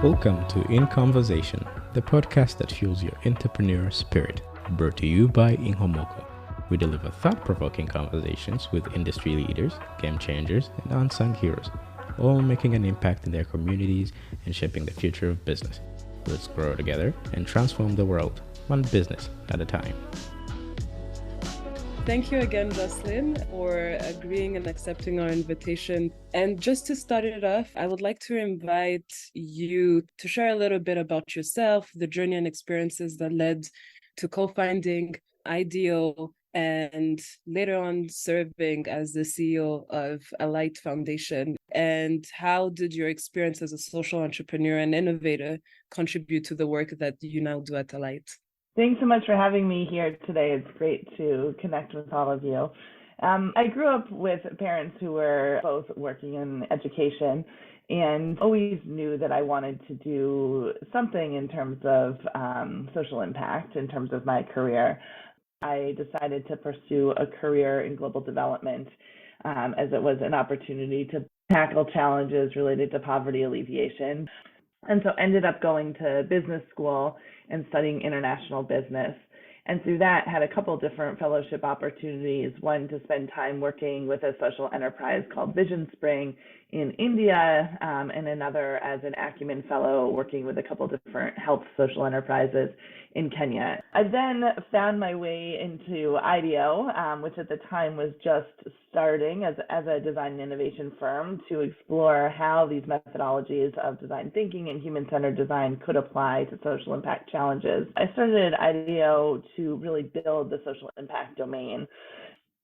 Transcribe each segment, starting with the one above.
Welcome to INKOnversation, the podcast that fuels your entrepreneur spirit, brought to you by INKOmoko. We deliver thought-provoking conversations with industry leaders, game changers, and unsung heroes, all making an impact in their communities and shaping the future of business. Let's grow together and transform the world, one business at a time. Thank you again, Jocelyn, for agreeing and accepting our invitation. And just to start it off, I would like to invite you to share a little bit about yourself, the journey and experiences that led to co-founding IDEO and later on serving as the CEO of Alight Foundation. And how did your experience as a social entrepreneur and innovator contribute to the work that you now do at Alight? Thanks so much for having me here today. It's great to connect with all of you. I grew up with parents who were both working in education and always knew that I wanted to do something in terms of social impact, in terms of my career. I decided to pursue a career in global development as it was an opportunity to tackle challenges related to poverty alleviation. And so ended up going to business school and studying international business. And through that, had a couple different fellowship opportunities, one to spend time working with a social enterprise called Vision Spring in India, and another as an Acumen Fellow working with a couple different health social enterprises in Kenya. I then found my way into IDEO, which at the time was just starting as a design and innovation firm to explore how these methodologies of design thinking and human-centered design could apply to social impact challenges. I started at IDEO to really build the social impact domain.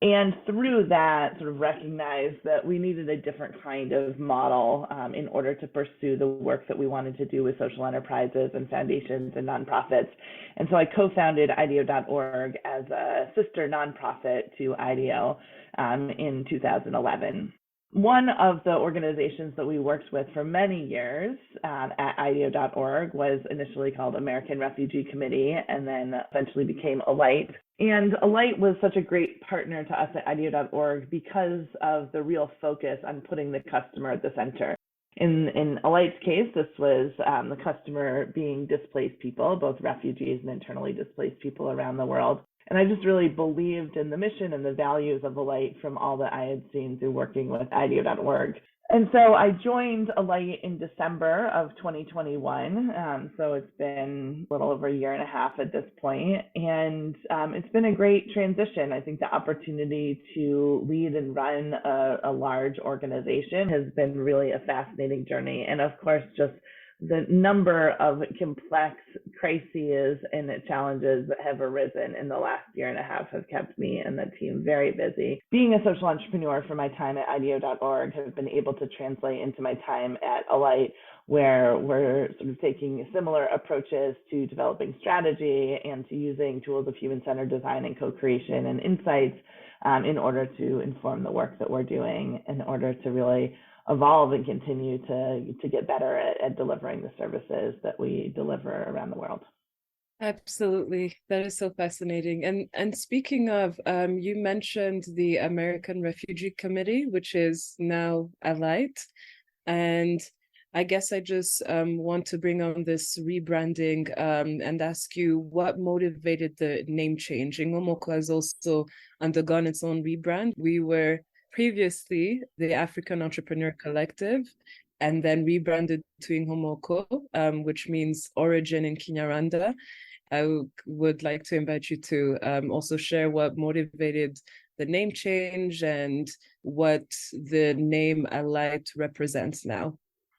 And through that, sort of recognized that we needed a different kind of model in order to pursue the work that we wanted to do with social enterprises and foundations and nonprofits. And so I co-founded IDEO.org as a sister nonprofit to IDEO in 2011. One of the organizations that we worked with for many years at IDEO.org was initially called American Refugee Committee and then eventually became Alight. And Alight was such a great partner to us at IDEO.org because of the real focus on putting the customer at the center. In Alight's case, this was the customer being displaced people, both refugees and internally displaced people around the world. And I just really believed in the mission and the values of Alight from all that I had seen through working with IDEO.org. And so I joined Alight in December of 2021. So it's been a little over a year and a half at this point. And it's been a great transition. I think the opportunity to lead and run a large organization has been really a fascinating journey. And of course, just the number of complex crises and challenges that have arisen in the last year and a half have kept me and the team very busy. Being a social entrepreneur for my time at IDEO.org has been able to translate into my time at Alight, where we're sort of taking similar approaches to developing strategy and to using tools of human-centered design and co-creation and insights in order to inform the work that we're doing, in order to really evolve and continue to get better at delivering the services that we deliver around the world. Absolutely. That is so fascinating. And speaking of, you mentioned the American Refugee Committee, which is now Alight. And I guess I just want to bring on this rebranding and ask you what motivated the name change. INKOmoko has also undergone its own rebrand. We were previously the African Entrepreneur Collective, and then rebranded to INKOmoko, which means origin in Kinyarwanda. I would like to invite you to also share what motivated the name change and what the name Alight represents now.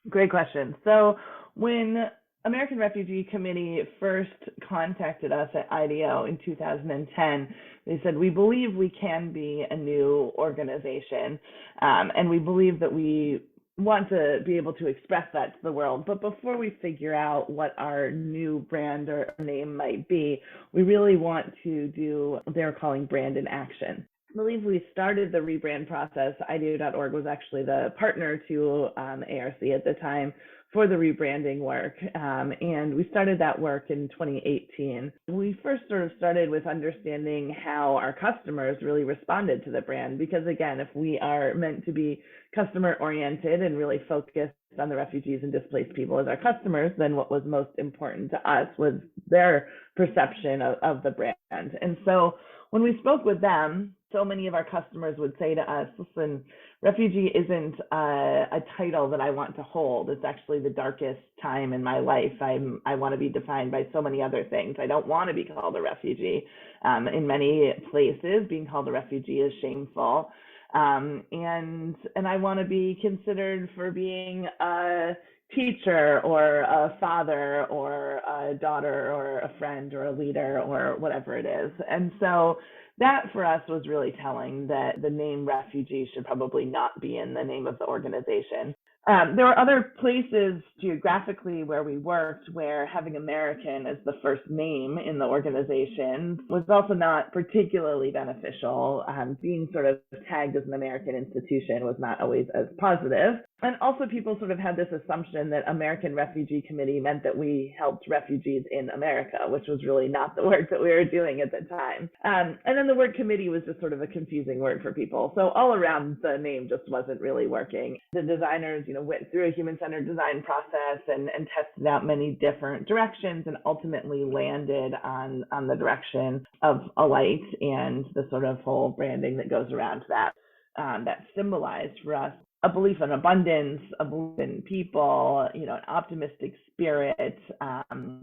Great question. So when American Refugee Committee first contacted us at IDEO in 2010, they said, we believe we can be a new organization, and we believe that we want to be able to express that to the world. But before we figure out what our new brand or name might be, we really want to do what they're calling brand in action. believe we started the rebrand process. IDEO.org was actually the partner to ARC at the time for the rebranding work. And we started that work in 2018. We first sort of started with understanding how our customers really responded to the brand, because again, if we are meant to be customer oriented and really focused on the refugees and displaced people as our customers, then what was most important to us was their perception of the brand. And so when we spoke with them, so many of our customers would say to us, listen, refugee isn't a title that I want to hold. It's actually the darkest time in my life. I want to be defined by so many other things. I don't want to be called a refugee. In many places, being called a refugee is shameful. And I want to be considered for being a teacher or a father or a daughter or a friend or a leader or whatever it is. And so that for us was really telling that the name refugee should probably not be in the name of the organization. There were other places geographically where we worked where having American as the first name in the organization was also not particularly beneficial. Being sort of tagged as an American institution was not always as positive. And also people sort of had this assumption that American Refugee Committee meant that we helped refugees in America, which was really not the work that we were doing at the time. And then the word committee was just sort of a confusing word for people. So all around the name just wasn't really working. The designers, went through a human-centered design process and tested out many different directions and ultimately landed on the direction of Alight and the sort of whole branding that goes around that. That symbolized for us a belief in abundance, a belief in people, an optimistic spirit,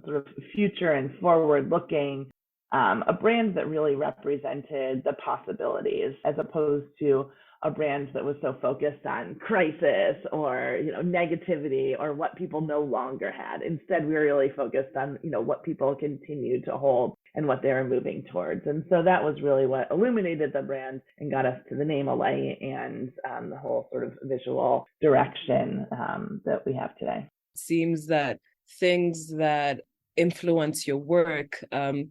sort of future and forward-looking, a brand that really represented the possibilities as opposed to a brand that was so focused on crisis or negativity or what people no longer had. Instead, we were really focused on what people continued to hold and what they were moving towards. And so that was really what illuminated the brand and got us to the name Alight and the whole sort of visual direction that we have today. It seems that things that influence your work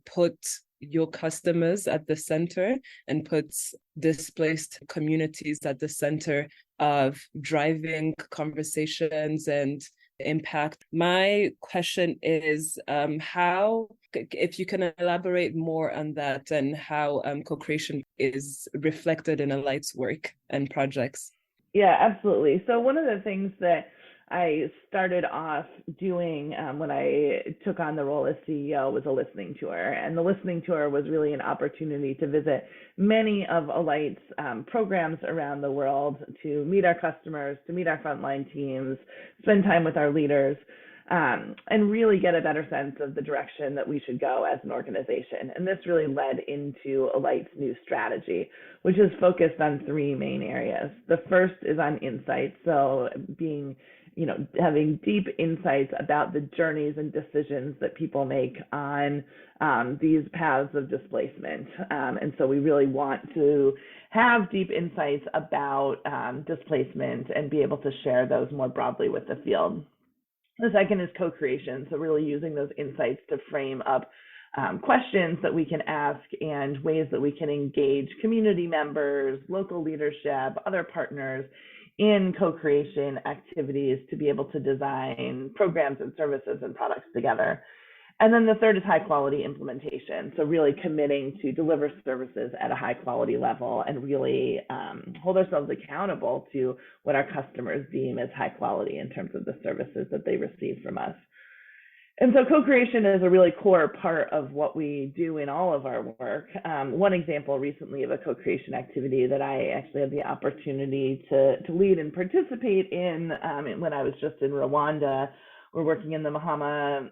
put your customers at the center and puts displaced communities at the center of driving conversations and impact. My question is how, if you can elaborate more on that and how co-creation is reflected in Alight's work and projects. Yeah, absolutely. So one of the things that I started off doing when I took on the role as CEO was a listening tour. And the listening tour was really an opportunity to visit many of Alight's programs around the world, to meet our customers, to meet our frontline teams, spend time with our leaders, and really get a better sense of the direction that we should go as an organization. And this really led into Alight's new strategy, which is focused on three main areas. The first is on insights, so having deep insights about the journeys and decisions that people make on these paths of displacement. And so we really want to have deep insights about displacement and be able to share those more broadly with the field. The second is co-creation, so really using those insights to frame up questions that we can ask and ways that we can engage community members, local leadership, other partners in co-creation activities to be able to design programs and services and products together. And then the third is high quality implementation. So really committing to deliver services at a high quality level and really hold ourselves accountable to what our customers deem as high quality in terms of the services that they receive from us. And so co-creation is a really core part of what we do in all of our work. One example recently of a co-creation activity that I actually had the opportunity to lead and participate in when I was just in Rwanda. We're working in the Mahama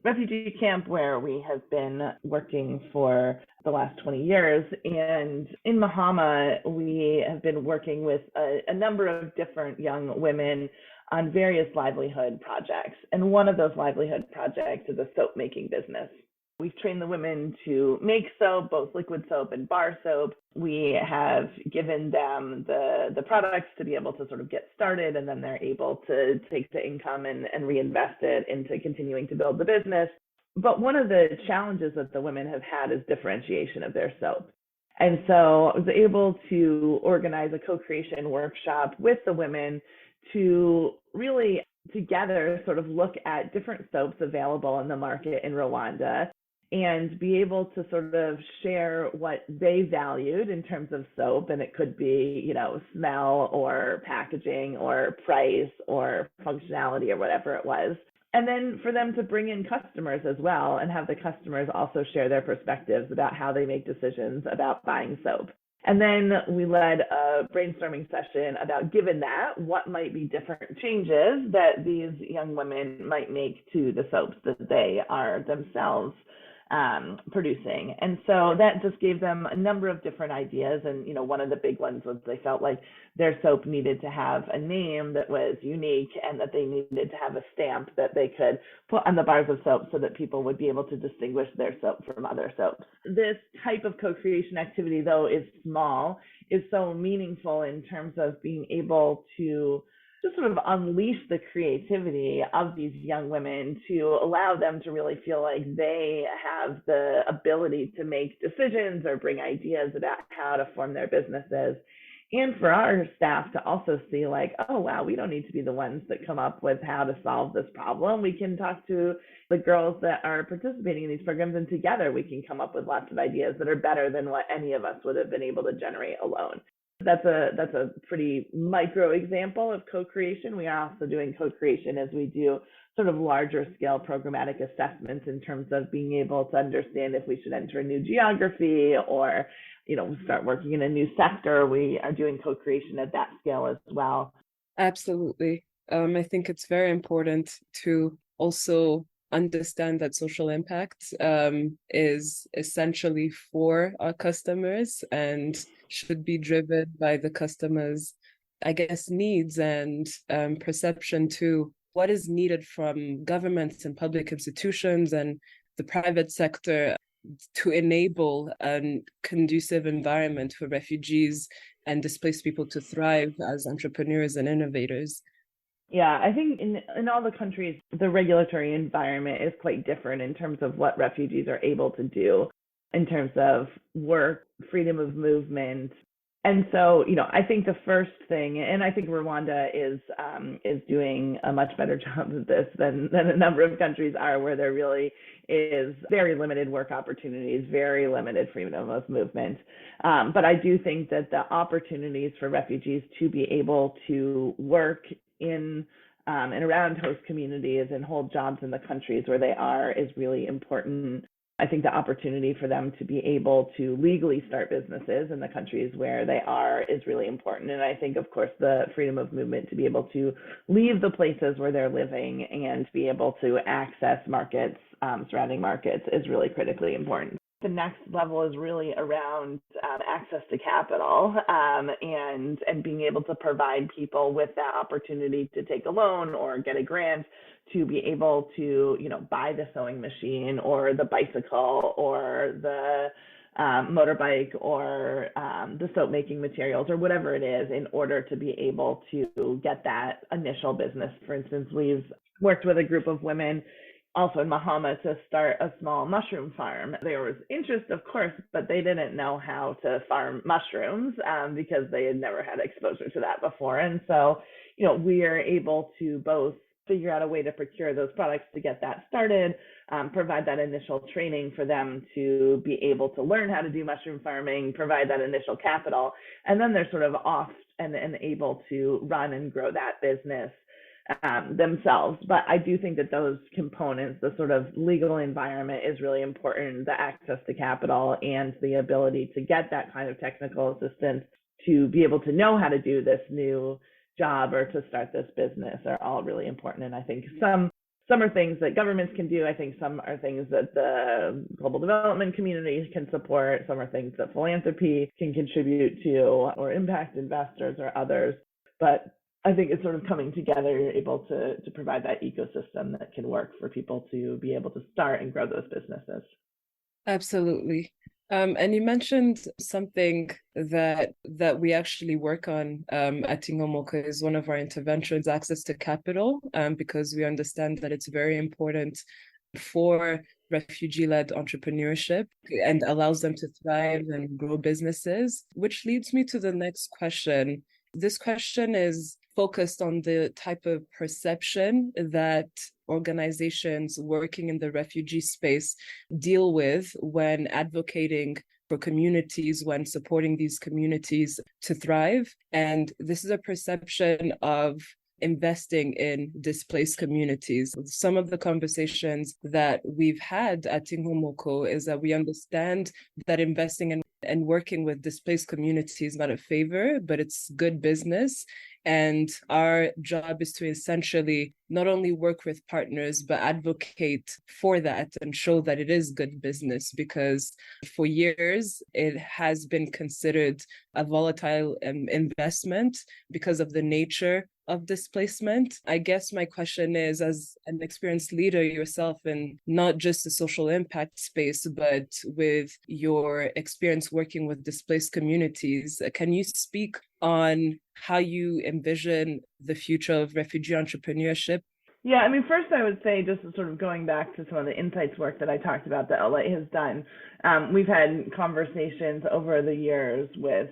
refugee camp where we have been working for the last 20 years. And in Mahama, we have been working with a number of different young women on various livelihood projects. And one of those livelihood projects is a soap making business. We've trained the women to make soap, both liquid soap and bar soap. We have given them the products to be able to sort of get started, and then they're able to take the income and reinvest it into continuing to build the business. But one of the challenges that the women have had is differentiation of their soap. And so I was able to organize a co-creation workshop with the women to really together sort of look at different soaps available in the market in Rwanda and be able to sort of share what they valued in terms of soap. And it could be, smell or packaging or price or functionality or whatever it was. And then for them to bring in customers as well and have the customers also share their perspectives about how they make decisions about buying soap. And then we led a brainstorming session about, given that, what might be different changes that these young women might make to the soaps that they are themselves producing. And so that just gave them a number of different ideas. And, one of the big ones was they felt like their soap needed to have a name that was unique and that they needed to have a stamp that they could put on the bars of soap so that people would be able to distinguish their soap from other soaps. This type of co-creation activity, though is small, is so meaningful in terms of being able to just sort of unleash the creativity of these young women to allow them to really feel like they have the ability to make decisions or bring ideas about how to form their businesses. And for our staff to also see like, oh, wow, we don't need to be the ones that come up with how to solve this problem. We can talk to the girls that are participating in these programs, and together we can come up with lots of ideas that are better than what any of us would have been able to generate alone. That's a pretty micro example of co-creation. We are also doing co-creation as we do sort of larger scale programmatic assessments in terms of being able to understand if we should enter a new geography or, start working in a new sector. We are doing co-creation at that scale as well. Absolutely. I think it's very important to also understand that social impact is essentially for our customers and should be driven by the customers, I guess, needs and perception to what is needed from governments and public institutions and the private sector to enable a conducive environment for refugees and displaced people to thrive as entrepreneurs and innovators. Yeah, I think in all the countries, the regulatory environment is quite different in terms of what refugees are able to do in terms of work, freedom of movement. And so, I think the first thing, and I think Rwanda is doing a much better job of this than a number of countries are, where there really is very limited work opportunities, very limited freedom of movement. But I do think that the opportunities for refugees to be able to work in and around host communities and hold jobs in the countries where they are is really important. I think the opportunity for them to be able to legally start businesses in the countries where they are is really important. And I think, of course, the freedom of movement to be able to leave the places where they're living and be able to access markets, surrounding markets, is really critically important. The next level is really around access to capital and being able to provide people with that opportunity to take a loan or get a grant to be able to, buy the sewing machine or the bicycle or the motorbike or the soap making materials or whatever it is in order to be able to get that initial business. For instance, we've worked with a group of women also in Mahama to start a small mushroom farm. There was interest, of course, but they didn't know how to farm mushrooms because they had never had exposure to that before. And so, we are able to both figure out a way to procure those products to get that started, provide that initial training for them to be able to learn how to do mushroom farming, provide that initial capital, and then they're sort of off and able to run and grow that business themselves. But I do think that those components, the sort of legal environment is really important, the access to capital and the ability to get that kind of technical assistance to be able to know how to do this new job or to start this business are all really important. And I think some are things that governments can do. I think some are things that the global development community can support. Some are things that philanthropy can contribute to or impact investors or others. But I think it's sort of coming together. You're able to provide that ecosystem that can work for people to be able to start and grow those businesses. Absolutely. And you mentioned something that we actually work on at INKOmoka is one of our interventions, access to capital, because we understand that it's very important for refugee-led entrepreneurship and allows them to thrive and grow businesses, which leads me to the next question. This question is focused on the type of perception that organizations working in the refugee space deal with when advocating for communities, when supporting these communities to thrive. And this is a perception of investing in displaced communities. Some of the conversations that we've had at INKOmoko is that we understand that investing in and working with displaced communities is not a favor, but it's good business. And our job is to essentially not only work with partners, but advocate for that and show that it is good business, because for years it has been considered a volatile investment because of the nature of displacement. I guess my question is, as an experienced leader yourself in not just the social impact space, but with your experience working with displaced communities, can you speak on how you envision the future of refugee entrepreneurship? Yeah, I mean, first I would say, just sort of going back to some of the insights work that I talked about that Alight has done, we've had conversations over the years with,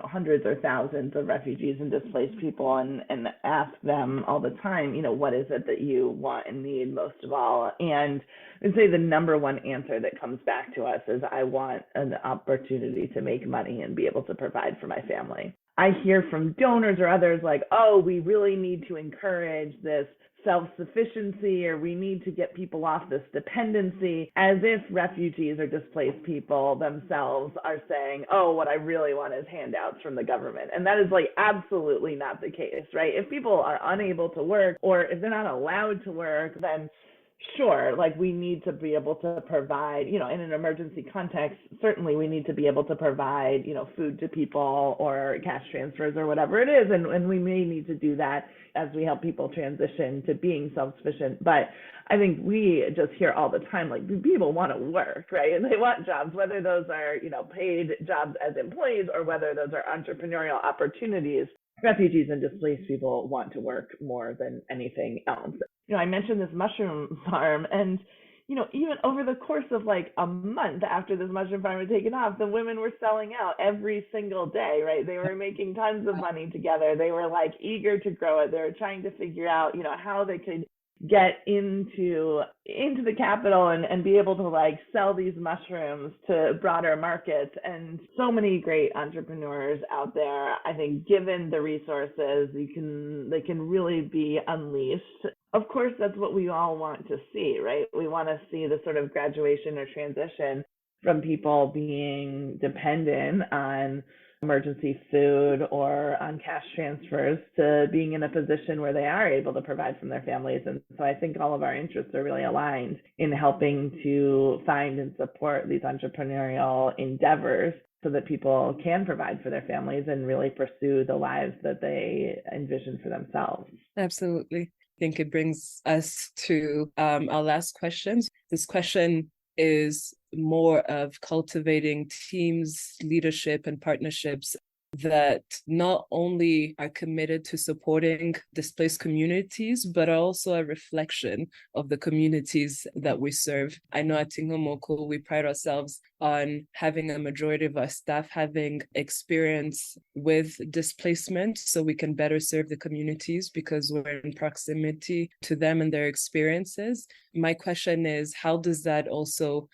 hundreds or thousands of refugees and displaced people, and ask them all the time, what is it that you want and need most of all? And I'd say the number one answer that comes back to us is, I want an opportunity to make money and be able to provide for my family. I hear from donors or others like, oh, we really need to encourage this self-sufficiency, or we need to get people off this dependency, as if refugees or displaced people themselves are saying, oh, what I really want is handouts from the government. And that is absolutely not the case, right? If people are unable to work, or if they're not allowed to work, then sure, we need to be able to provide, in an emergency context, certainly we need to be able to provide, food to people or cash transfers or whatever it is. And we may need to do that as we help people transition to being self-sufficient. But I think we just hear all the time, people want to work, right? And they want jobs, whether those are, paid jobs as employees or whether those are entrepreneurial opportunities. Refugees and displaced people want to work more than anything else. I mentioned this mushroom farm, and even over the course of a month after this mushroom farm had taken off, the women were selling out every single day, right? They were making tons of money together. They were eager to grow it. They were trying to figure out, how they could get into the capital and be able to sell these mushrooms to broader markets. And so many great entrepreneurs out there. I think given the resources, they can really be unleashed. Of course, that's what we all want to see, right? We want to see the sort of graduation or transition from people being dependent on emergency food or on cash transfers to being in a position where they are able to provide from their families. And so I think all of our interests are really aligned in helping to find and support these entrepreneurial endeavors so that people can provide for their families and really pursue the lives that they envision for themselves. Absolutely. I think it brings us to our last questions. This question is more of cultivating teams, leadership, and partnerships that not only are committed to supporting displaced communities, but are also a reflection of the communities that we serve. I know at INKOmoko, we pride ourselves on having a majority of our staff having experience with displacement, so we can better serve the communities because we're in proximity to them and their experiences. My question is, how does that also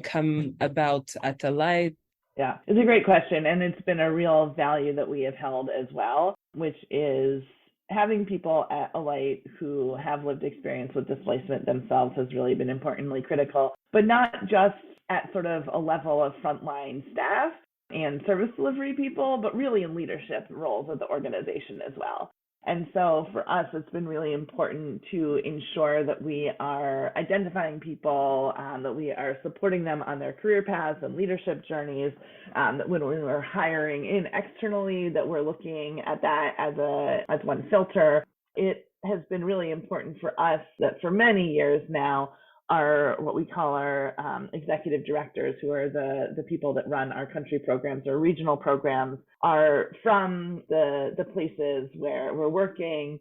come about at Alight? Yeah, it's a great question. And it's been a real value that we have held as well, which is having people at Alight who have lived experience with displacement themselves has really been importantly critical, but not just at sort of a level of frontline staff and service delivery people, but really in leadership roles of the organization as well. And so for us, it's been really important to ensure that we are identifying people, that we are supporting them on their career paths and leadership journeys, that when we're hiring in externally, that we're looking at that as one filter. It has been really important for us that for many years now, what we call our executive directors, who are the people that run our country programs or regional programs, are from the places where we're working,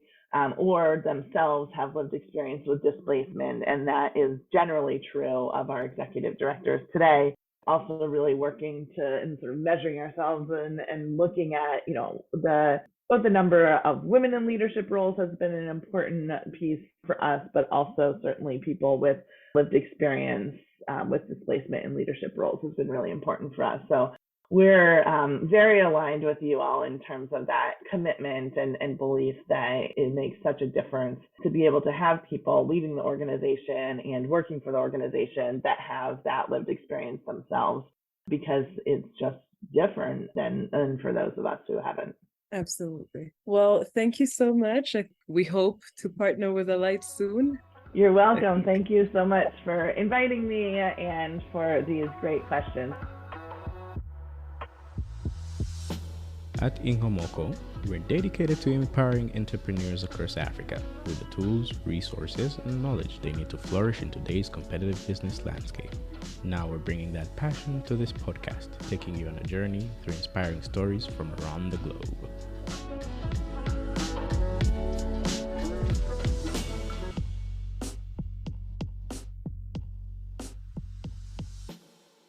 or themselves have lived experience with displacement. And that is generally true of our executive directors today. Also really working and sort of measuring ourselves and looking at, both the number of women in leadership roles has been an important piece for us, but also certainly people with lived experience with displacement in leadership roles has been really important for us. So we're very aligned with you all in terms of that commitment and belief that it makes such a difference to be able to have people leading the organization and working for the organization that have that lived experience themselves, because it's just different than for those of us who haven't. Absolutely. Well, thank you so much. We hope to partner with Alight soon. You're welcome. Thank you so much for inviting me and for these great questions. At INKOMOCO, we're dedicated to empowering entrepreneurs across Africa with the tools, resources, and knowledge they need to flourish in today's competitive business landscape. Now we're bringing that passion to this podcast, taking you on a journey through inspiring stories from around the globe.